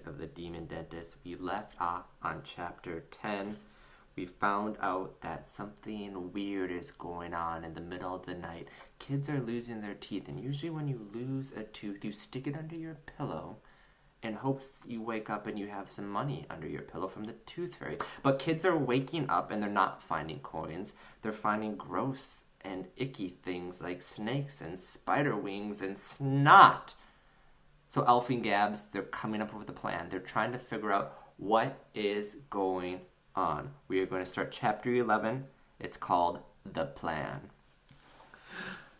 of the Demon Dentist. We left off on chapter 10. We found out that something weird is going on in the middle of the night. Kids are losing their teeth, and usually when you lose a tooth, you stick it under your pillow in hopes you wake up and you have some money under your pillow from the tooth fairy. But kids are waking up and they're not finding coins. They're finding gross and icky things like snakes and spider wings and snot. So Alfie and Gabz, they're coming up with a plan. They're trying to figure out what is going on. We are going to start chapter 11. It's called The Plan.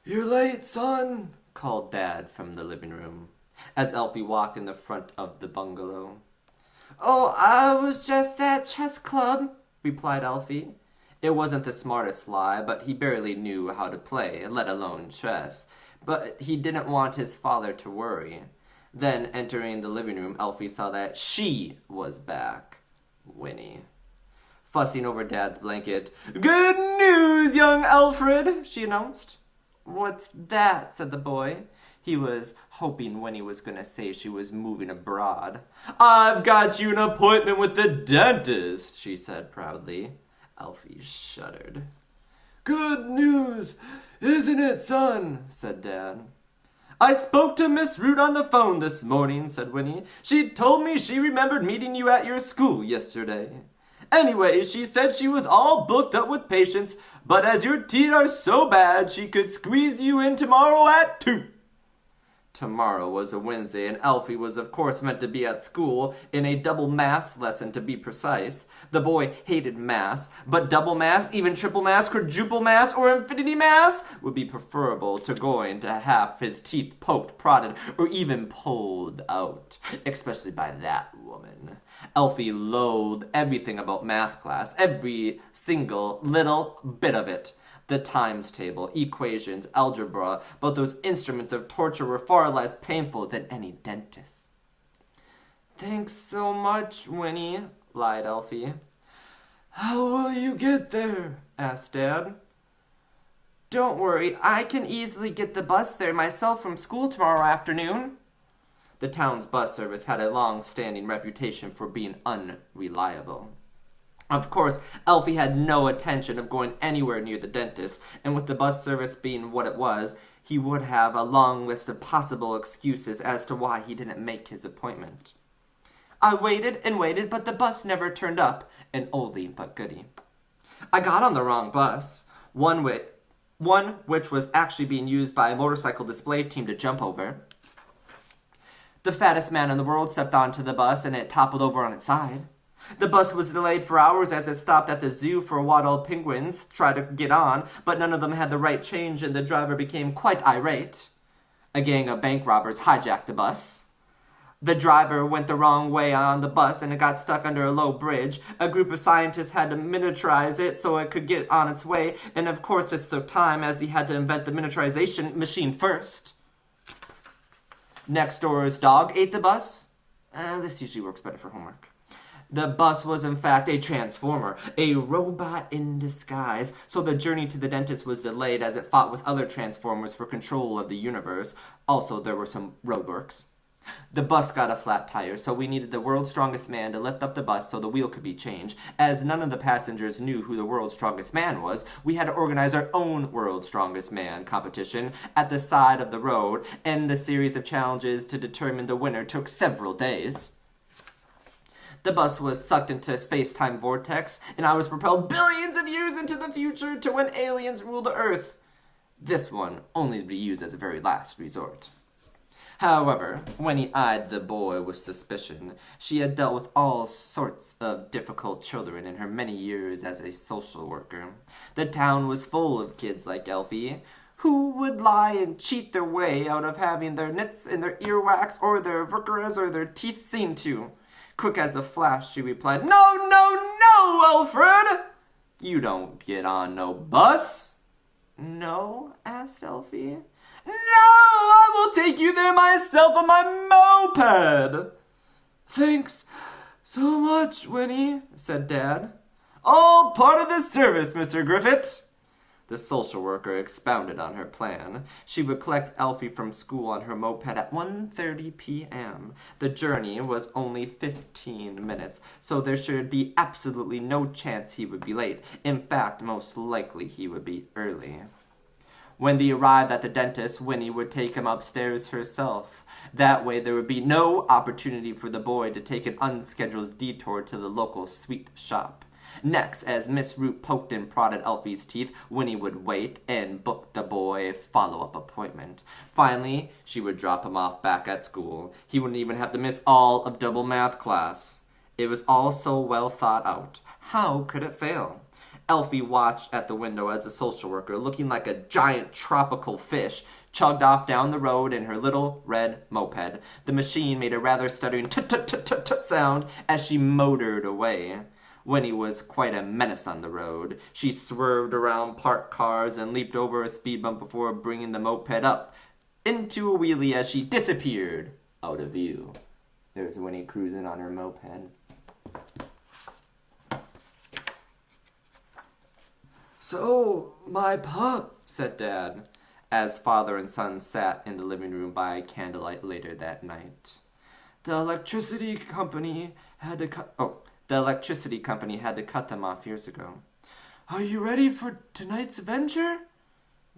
"You're late, son," called Dad from the living room as Alfie walked in the front of the bungalow. "Oh, I was just at chess club," replied Alfie. It wasn't the smartest lie, but he barely knew how to play, let alone chess. But he didn't want his father to worry. Then, entering the living room, Alfie saw that she was back. Winnie. Fussing over Dad's blanket. "Good news, young Alfred," she announced. "What's that?" said the boy. He was hoping Winnie was going to say she was moving abroad. "I've got you an appointment with the dentist," she said proudly. Alfie shuddered. "Good news, isn't it, son?" said Dad. "I spoke to Miss Root on the phone this morning," said Winnie. "She told me she remembered meeting you at your school yesterday. Anyway, she said she was all booked up with patients, but as your teeth are so bad, she could squeeze you in tomorrow at 2. Tomorrow was a Wednesday, and Alfie was of course meant to be at school, in a double math lesson to be precise. The boy hated maths, but double maths, even triple maths, quadruple maths, or infinity maths would be preferable to going to have his teeth poked, prodded, or even pulled out, especially by that woman. Alfie loathed everything about math class, every single little bit of it. The times table, equations, algebra, but those instruments of torture were far less painful than any dentist. "Thanks so much, Winnie," lied Alfie. "How will you get there?" asked Dad. "Don't worry, I can easily get the bus there myself from school tomorrow afternoon." The town's bus service had a long-standing reputation for being unreliable. Of course, Alfie had no intention of going anywhere near the dentist, and with the bus service being what it was, he would have a long list of possible excuses as to why he didn't make his appointment. "I waited and waited, but the bus never turned up, an oldie but goodie. I got on the wrong bus, one which was actually being used by a motorcycle display team to jump over. The fattest man in the world stepped onto the bus, and it toppled over on its side. The bus was delayed for hours as it stopped at the zoo for wild penguins tried to get on, but none of them had the right change and the driver became quite irate. A gang of bank robbers hijacked the bus. The driver went the wrong way on the bus and it got stuck under a low bridge. A group of scientists had to miniaturize it so it could get on its way, and of course this took time as he had to invent the miniaturization machine first. Next door's dog ate the bus. This usually works better for homework. The bus was in fact a transformer, a robot in disguise, so the journey to the dentist was delayed as it fought with other transformers for control of the universe. Also, there were some roadworks. The bus got a flat tire, so we needed the world's strongest man to lift up the bus so the wheel could be changed. As none of the passengers knew who the world's strongest man was, we had to organize our own world's strongest man competition at the side of the road, and the series of challenges to determine the winner took several days. The bus was sucked into a space-time vortex, and I was propelled billions of years into the future to when aliens ruled the Earth. This one only to be used as a very last resort. However, when he eyed the boy with suspicion, she had dealt with all sorts of difficult children in her many years as a social worker. The town was full of kids like Alfie, who would lie and cheat their way out of having their nits and their earwax or their verteras or their teeth seen to. Quick as a flash, she replied, "No, no, no, Alfred! You don't get on no bus." "No?" asked Alfie. "No, I will take you there myself on my moped." "Thanks so much, Winnie," said Dad. "All part of the service, Mr. Griffith." The social worker expounded on her plan. She would collect Alfie from school on her moped at 1:30 p.m. The journey was only 15 minutes, so there should be absolutely no chance he would be late. In fact, most likely he would be early. When they arrived at the dentist, Winnie would take him upstairs herself. That way there would be no opportunity for the boy to take an unscheduled detour to the local sweet shop. Next, as Miss Root poked and prodded Alfie's teeth, Winnie would wait and book the boy a follow-up appointment. Finally, she would drop him off back at school. He wouldn't even have to miss all of double math class. It was all so well thought out. How could it fail? Alfie watched at the window as the social worker, looking like a giant tropical fish, chugged off down the road in her little red moped. The machine made a rather stuttering tut-tut-tut-tut sound as she motored away. Winnie was quite a menace on the road. She swerved around parked cars and leaped over a speed bump before bringing the moped up into a wheelie as she disappeared out of view. There's Winnie cruising on her moped. "So, my pup," said Dad, as father and son sat in the living room by candlelight later that night. The electricity company had to cut them off years ago. "Are you ready for tonight's adventure?"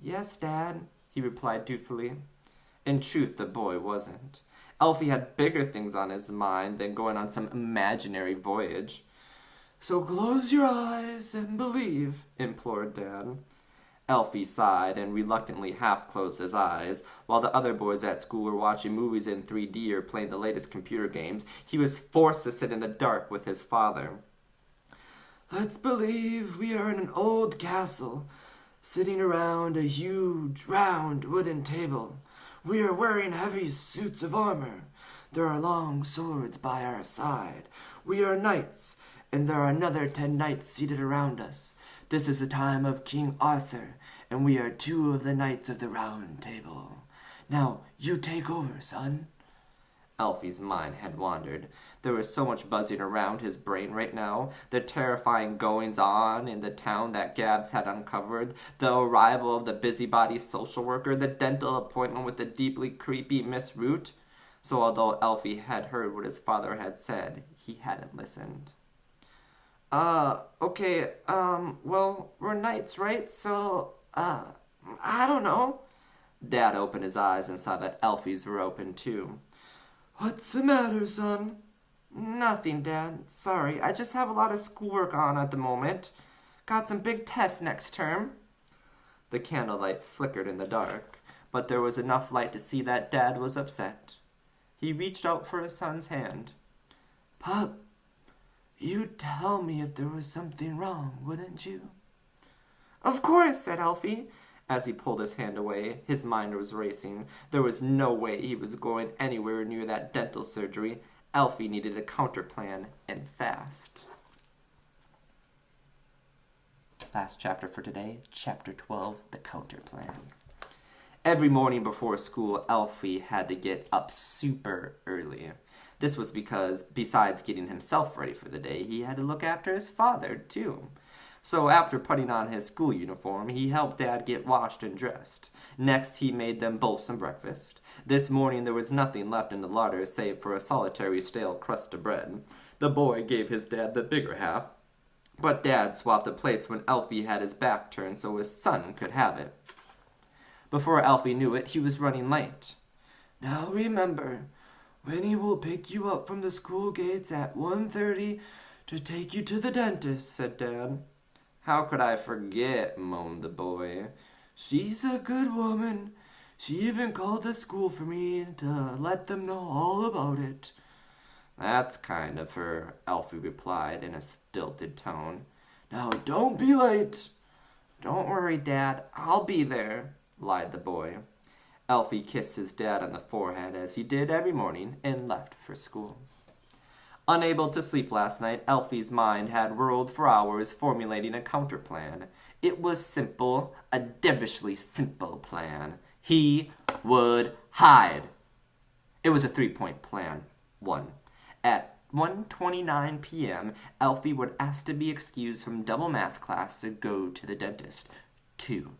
"Yes, Dad," he replied dutifully. In truth, the boy wasn't. Alfie had bigger things on his mind than going on some imaginary voyage. "So close your eyes and believe," implored Dad. Alfie sighed and reluctantly half-closed his eyes. While the other boys at school were watching movies in 3D or playing the latest computer games, he was forced to sit in the dark with his father. "Let's believe we are in an old castle, sitting around a huge, round wooden table. We are wearing heavy suits of armor. There are long swords by our side. We are knights, and there are another 10 knights seated around us. This is the time of King Arthur, and we are 2 of the Knights of the Round Table. Now, you take over, son." Alfie's mind had wandered. There was so much buzzing around his brain right now. The terrifying goings-on in the town that Gabz had uncovered, the arrival of the busybody social worker, the dental appointment with the deeply creepy Miss Root. So although Alfie had heard what his father had said, he hadn't listened. Okay, well, we're knights, right? So, I don't know." Dad opened his eyes and saw that Alfie's were open too. "What's the matter, son?" "Nothing, Dad. Sorry, I just have a lot of schoolwork on at the moment. Got some big tests next term." The candlelight flickered in the dark, but there was enough light to see that Dad was upset. He reached out for his son's hand. "Pup, you'd tell me if there was something wrong, wouldn't you?" "Of course," said Alfie. As he pulled his hand away, his mind was racing. There was no way he was going anywhere near that dental surgery. Alfie needed a counterplan, and fast. Last chapter for today, Chapter 12, the counterplan. Every morning before school, Alfie had to get up super early. This was because, besides getting himself ready for the day, he had to look after his father, too. So after putting on his school uniform, he helped Dad get washed and dressed. Next, he made them both some breakfast. This morning, there was nothing left in the larder save for a solitary stale crust of bread. The boy gave his dad the bigger half, but Dad swapped the plates when Alfie had his back turned so his son could have it. Before Alfie knew it, he was running late. "Now remember, Winnie will pick you up from the school gates at 1:30 to take you to the dentist," said Dad. "How could I forget?" moaned the boy. "She's a good woman. She even called the school for me to let them know all about it." "That's kind of her," Alfie replied in a stilted tone. "Now don't be late." "Don't worry, Dad. I'll be there," lied the boy. Alfie kissed his dad on the forehead, as he did every morning, and left for school. Unable to sleep last night, Alfie's mind had whirled for hours formulating a counterplan. It was simple, a devilishly simple plan. He would hide. It was a 3-point plan. 1. At 1:29 p.m., Alfie would ask to be excused from double math class to go to the dentist. 2.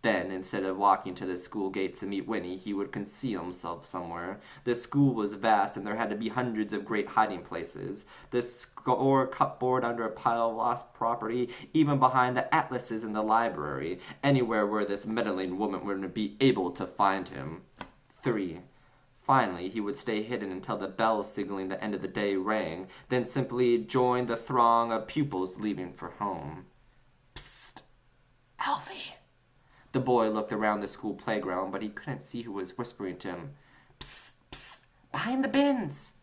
Then, instead of walking to the school gates to meet Winnie, he would conceal himself somewhere. The school was vast, and there had to be hundreds of great hiding places. The score cupboard under a pile of lost property, even behind the atlases in the library, anywhere where this meddling woman wouldn't be able to find him. 3. Finally, he would stay hidden until the bell signaling the end of the day rang, then simply join the throng of pupils leaving for home. Psst! Alfie! The boy looked around the school playground, but he couldn't see who was whispering to him. Psst, psst, behind the bins!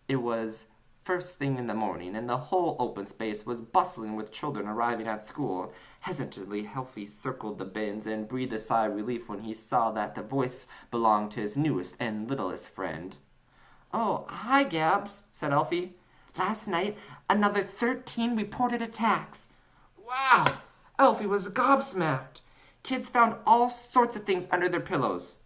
It was first thing in the morning, and the whole open space was bustling with children arriving at school. Hesitantly, Alfie circled the bins and breathed a sigh of relief when he saw that the voice belonged to his newest and littlest friend. "Oh, hi, Gabz," said Alfie. "Last night, another 13 reported attacks." Wow! Alfie was gobsmacked. Kids found all sorts of things under their pillows.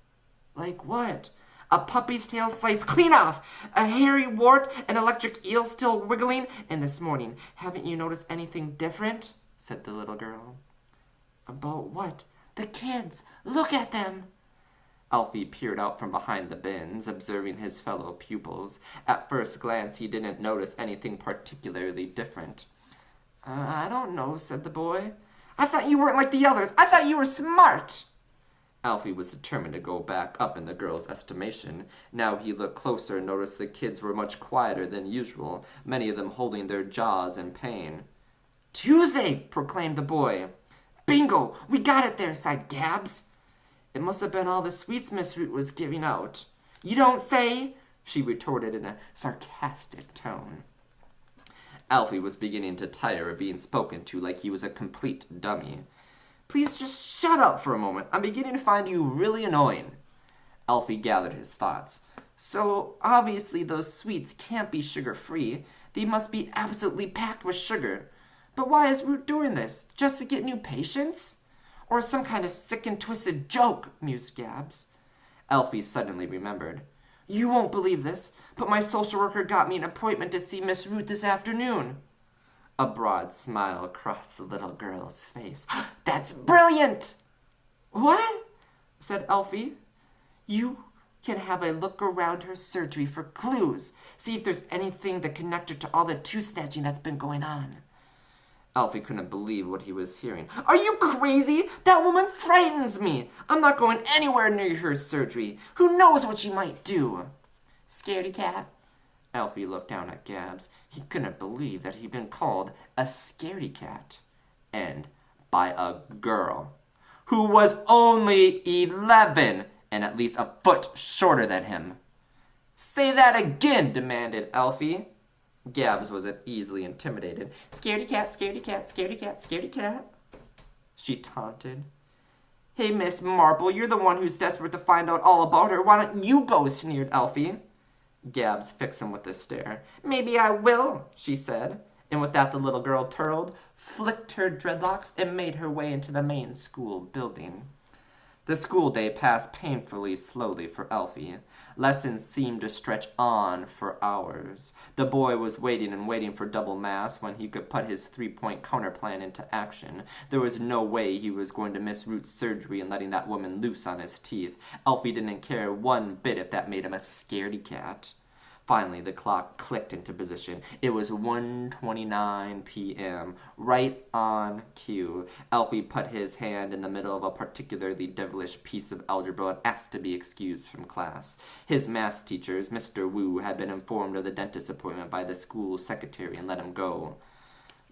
Like what? A puppy's tail sliced clean off, a hairy wart, an electric eel still wiggling, and this morning, haven't you noticed anything different? Said the little girl. About what? The kids. Look at them. Alfie peered out from behind the bins, observing his fellow pupils. At first glance, he didn't notice anything particularly different. I don't know, said the boy. I thought you weren't like the others. I thought you were smart. Alfie was determined to go back up in the girl's estimation. Now he looked closer and noticed the kids were much quieter than usual, many of them holding their jaws in pain. Toothache, proclaimed the boy. Bingo! We got it there, sighed Gabz. It must have been all the sweets Miss Root was giving out. You don't say, she retorted in a sarcastic tone. Alfie was beginning to tire of being spoken to like he was a complete dummy. Please just shut up for a moment. I'm beginning to find you really annoying. Alfie gathered his thoughts. So, obviously those sweets can't be sugar-free. They must be absolutely packed with sugar. But why is Root doing this? Just to get new patients? Or some kind of sick and twisted joke, mused Gabz. Alfie suddenly remembered. You won't believe this, but my social worker got me an appointment to see Miss Root this afternoon. A broad smile crossed the little girl's face. That's brilliant! What? Said Alfie. You can have a look around her surgery for clues. See if there's anything that connected to all the tooth-snatching that's been going on. Alfie couldn't believe what he was hearing. Are you crazy? That woman frightens me. I'm not going anywhere near her surgery. Who knows what she might do? Scaredy cat. Alfie looked down at Gabz. He couldn't believe that he'd been called a scaredy cat. And by a girl who was only 11 and at least a foot shorter than him. Say that again, demanded Alfie. Gabz wasn't easily intimidated. Scaredy cat, scaredy cat, scaredy cat, scaredy cat. She taunted. Hey, Miss Marple, you're the one who's desperate to find out all about her. Why don't you go, sneered Alfie. Gabz fixed him with a stare. Maybe I will, she said. And with that the little girl twirled, flicked her dreadlocks, and made her way into the main school building. The school day passed painfully slowly for Alfie. Lessons seemed to stretch on for hours. The boy was waiting and waiting for double mass when he could put his 3-point counterplan into action. There was no way he was going to miss Root's surgery and letting that woman loose on his teeth. Alfie didn't care one bit if that made him a scaredy cat. Finally, the clock clicked into position. It was 1:29 p.m., right on cue. Alfie put his hand in the middle of a particularly devilish piece of algebra and asked to be excused from class. His math teachers, Mr. Wu, had been informed of the dentist appointment by the school secretary and let him go.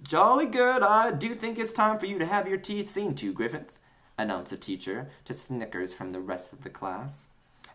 Jolly good, I do think it's time for you to have your teeth seen to, Griffith, announced the teacher, to snickers from the rest of the class.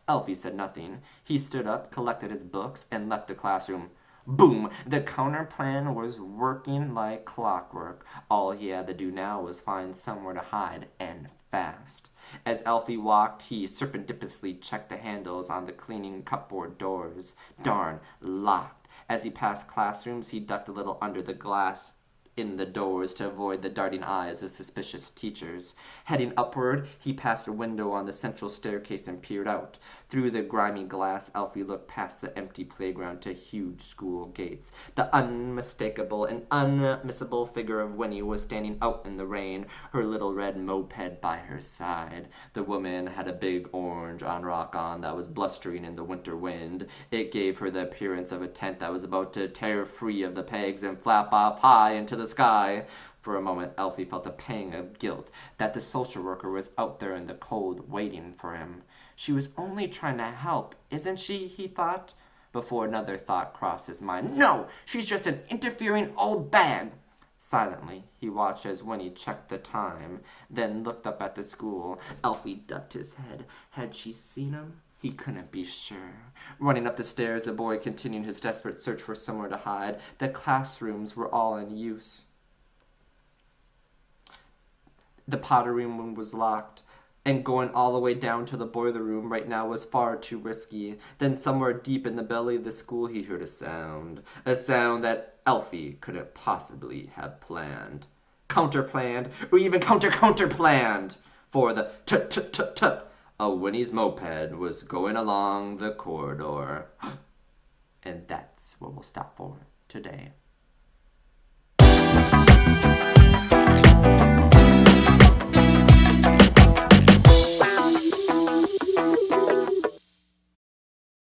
Alfie said nothing. He stood up, collected his books, and left the classroom. Boom! The counterplan was working like clockwork. All he had to do now was find somewhere to hide, and fast. As Alfie walked, he surreptitiously checked the handles on the cleaning cupboard doors. Darn, locked. As he passed classrooms, he ducked a little under the glass in the doors to avoid the darting eyes of suspicious teachers. Heading upward, he passed a window on the central staircase and peered out. Through the grimy glass, Alfie looked past the empty playground to huge school gates. The unmistakable and unmissable figure of Winnie was standing out in the rain, her little red moped by her side. The woman had a big orange rock on that was blustering in the winter wind. It gave her the appearance of a tent that was about to tear free of the pegs and flap off high into the sky. For a moment, Alfie felt a pang of guilt that the social worker was out there in the cold waiting for him. She was only trying to help, isn't she? He thought, before another thought crossed his mind. No, she's just an interfering old bag. Silently, he watched as Winnie checked the time, then looked up at the school. Alfie ducked his head. Had she seen him? He couldn't be sure. Running up the stairs, the boy continued his desperate search for somewhere to hide. The classrooms were all in use. The pottery room was locked, and going all the way down to the boiler room right now was far too risky. Then somewhere deep in the belly of the school he heard a sound that Alfie couldn't possibly have planned. Counterplanned, or even counterplanned, for the tut-tut-tut-tut of Winnie's moped was going along the corridor. And that's where we'll stop for today.